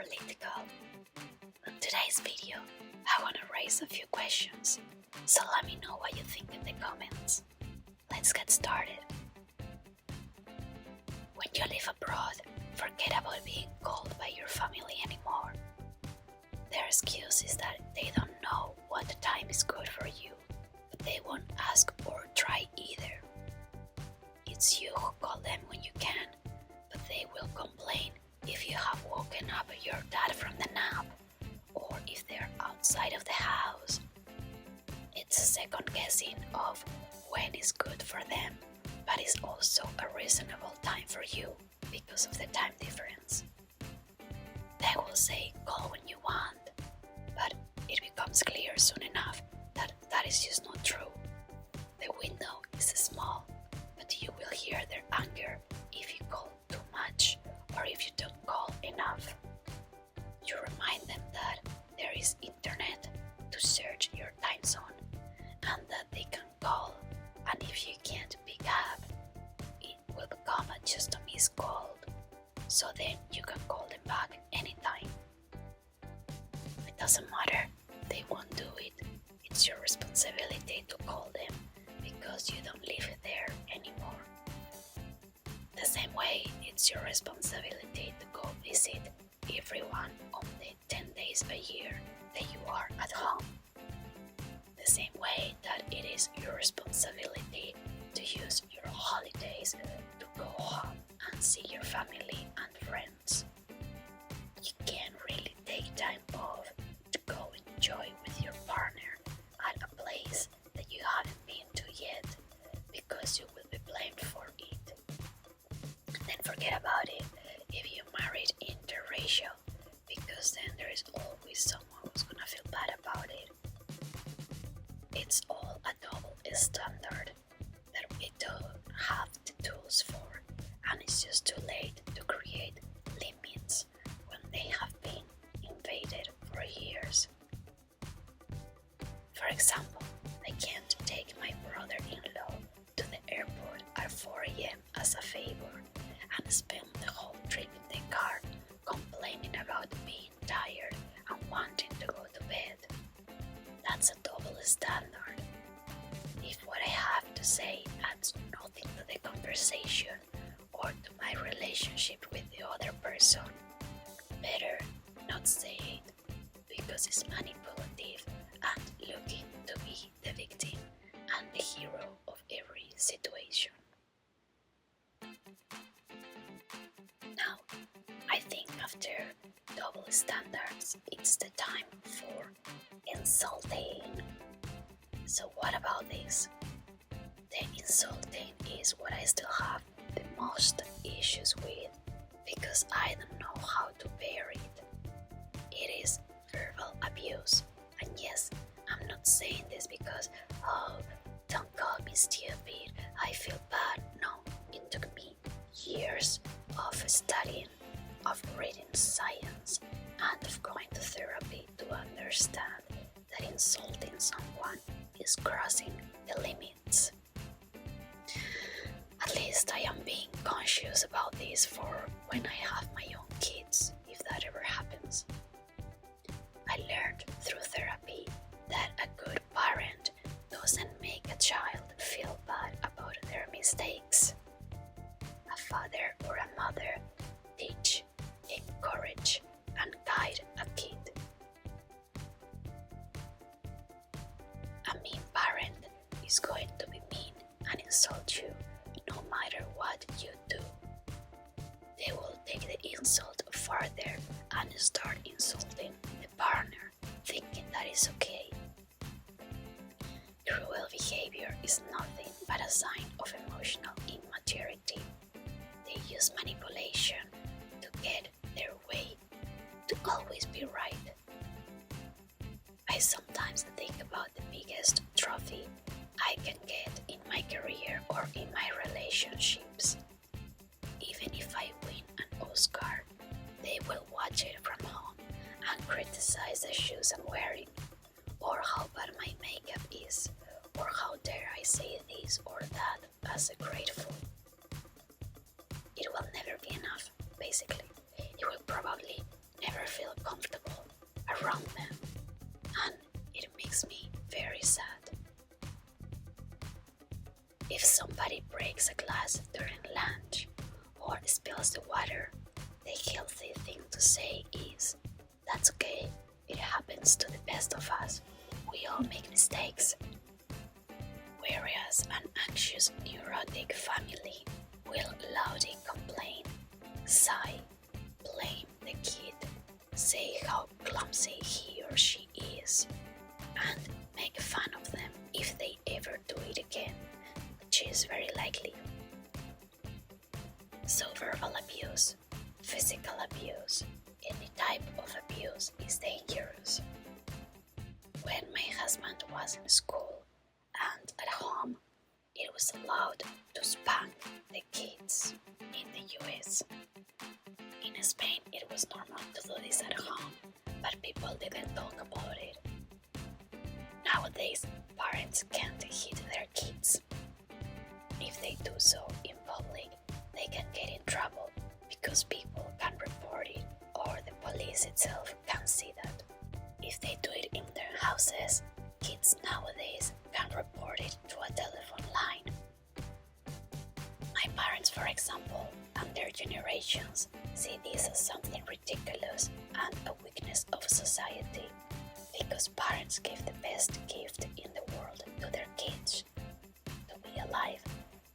Colorlytical. In today's video, I want to raise a few questions, so let me know what you think in the comments. Let's get started. When you live abroad, forget about being called by your family anymore. Their excuse is that they don't know what the time is good for you, but they won't ask or try either. It's you who call them when you can, but they will complain if you have woken up your dad from the nap, or if they're outside of the house. It's a second guessing of when is good for them, but it's also a reasonable time for you because of the time difference. They will say call when you want, but it becomes clear soon enough that that is just not true. The window is small, but you will hear their anger if you call too much or if you don't call enough. You remind them that there is internet to search your time zone and that they can call, and if you can't pick up, it will become just a missed call, so then you can call them back anytime. It doesn't matter, they won't do it. It's your responsibility to call them because you don't live there anymore. The same way, it's your responsibility to go visit everyone on the 10 days a year that you are at home. The same way that it is your responsibility to use your holidays to go home and see your family and friends. You can't really take time off to go enjoy with your partner at a place that you haven't been to yet because you will be blamed for it. And then forget about it if you married interracial, because then there is always someone who's gonna feel bad about it. It's all a double standard that we don't have the tools for, and it's just too late to create limits when they have been invaded for years. For example, I can't take my brother-in-law to the airport at 4 a.m. as a favor and spend the whole trip in the car complaining about being tired and wanting to go to bed. That's a double standard. If what I have to say adds nothing to the conversation or to my relationship with the other person, better not say it, because it's manipulative and looking to be the victim and the hero of every situation. Now, I think after double standards, it's the time for insulting. So what about this? The insulting is what I still have the most issues with, because I don't know how to bear it. It is verbal abuse, and yes, I'm not saying this because, oh, don't call me stupid, I feel bad. No, it took me years of studying, of reading science, and of going to therapy to understand that insulting someone is crossing the limits. At least I am being conscious about this for when I have my own kids, if that ever happens. I learned through therapy that a good parent doesn't make a child feel bad about their mistakes. A father or a mother teach, encourage, and guide a kid. A mean parent is going to be mean and insult you no matter what you do. They will take the insult further and start insulting the partner, thinking that is okay. Cruel behavior is nothing but a sign of emotional immaturity. They use manipulation to get their way, to always be right. I sometimes think about the biggest trophy I can get in my career or in my relationships. Even if I win an Oscar, they will watch it from home and criticize the shoes I'm wearing, or how bad my makeup is, or how dare I say this or that as a grateful. It will never be enough, basically. You will probably never feel water, the healthy thing to say is, "That's okay, it happens to the best of us, we all make mistakes." Whereas an anxious neurotic family will loudly complain, sigh, blame the kid, say how clumsy he or she is, and make fun of them if they ever do it again, which is very likely. So verbal abuse, physical abuse, any type of abuse is dangerous. When my husband was in school and at home, it was allowed to spank the kids in the US. In Spain, it was normal to do this at home, but people didn't talk about it. Nowadays, parents can't hit their kids. If they do so in public, they can get in trouble because people can report it or the police itself can see that. If they do it in their houses, kids nowadays can report it to a telephone line. My parents, for example, and their generations see this as something ridiculous and a weakness of society, because parents give the best gift in the world to their kids, to be alive,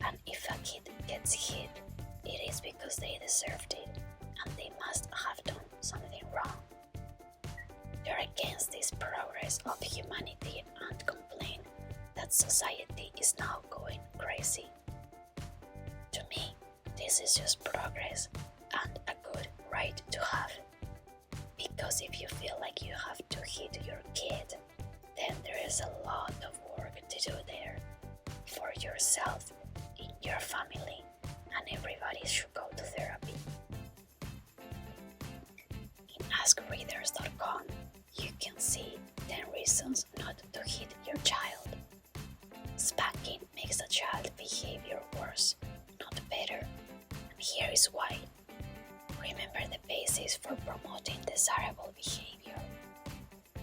and if a kid gets hit, it is because they deserved it and they must have done something wrong. They're against this progress of humanity and complain that society is now going crazy. To me, this is just progress and a good right to have. Because if you feel like you have to hit your kid, then there is a lot of work to do there for yourself, in your family, and everybody should go to therapy. In askreaders.com, you can see 10 reasons not to hit your child. Spanking makes a child behavior worse, not better. And here is why. Remember the basis for promoting desirable behavior.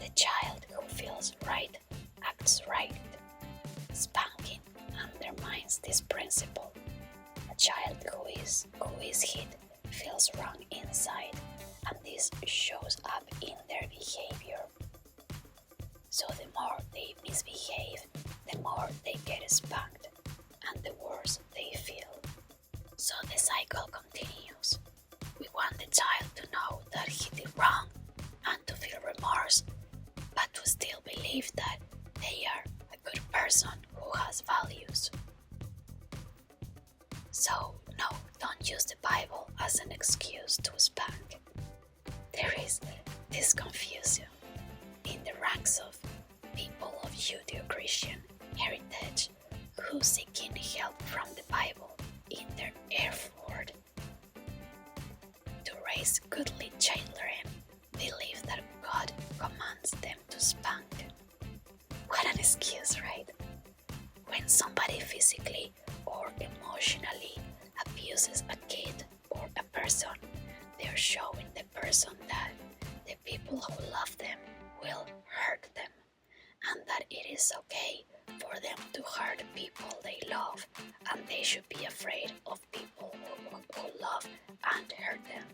The child who feels right acts right. Spanking undermines this principle. A child who is hit feels wrong inside, and this shows up in their behavior. So the more they misbehave, the more they get spanked, and the worse they feel. So the cycle continues. We want the child to know that he did wrong and to feel remorse, but to still believe that they are a good person who has values. So no, don't use the Bible as an excuse to spank. There is this confusion in the ranks of people of Judeo-Christian heritage who seeking help from the Bible in their effort to raise goodly children believe that God commands them to spank. What an excuse, right? When somebody physically or emotionally abuses a kid or a person, they're showing the person that the people who love them will hurt them, and that it is okay for them to hurt people they love, and they should be afraid of people who love and hurt them.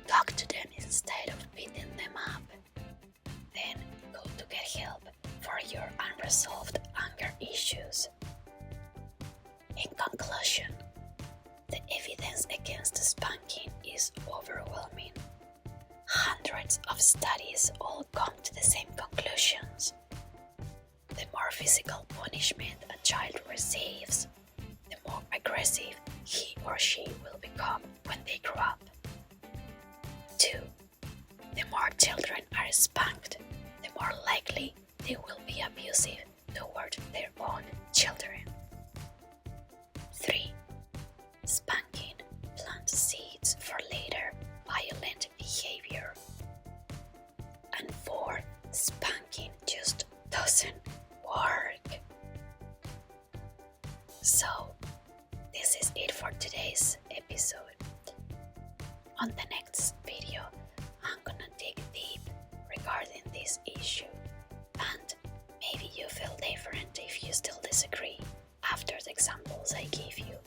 Talk to them instead of beating them up. Then go to get help for your unresolved anger issues. In conclusion, the evidence against spanking is overwhelming. Hundreds of studies all come to the same conclusions. The more physical punishment a child receives, the more aggressive he or she will become when they grow up. 2. The more children are spanked, the more likely they will be abusive toward their own children. 3. Spanking plants seeds for later violent behavior. And 4. Spanking just doesn't work. So, this is it for today's episode. On the next video, I'm gonna dig deep regarding this issue, and maybe you feel different if you still disagree after the examples I gave you.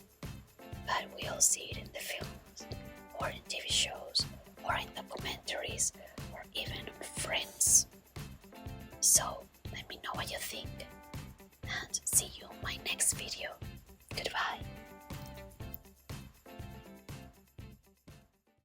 but we all see it in the films, or in TV shows, or in documentaries, or even on Friends. So let me know what you think, and see you in my next video. Goodbye.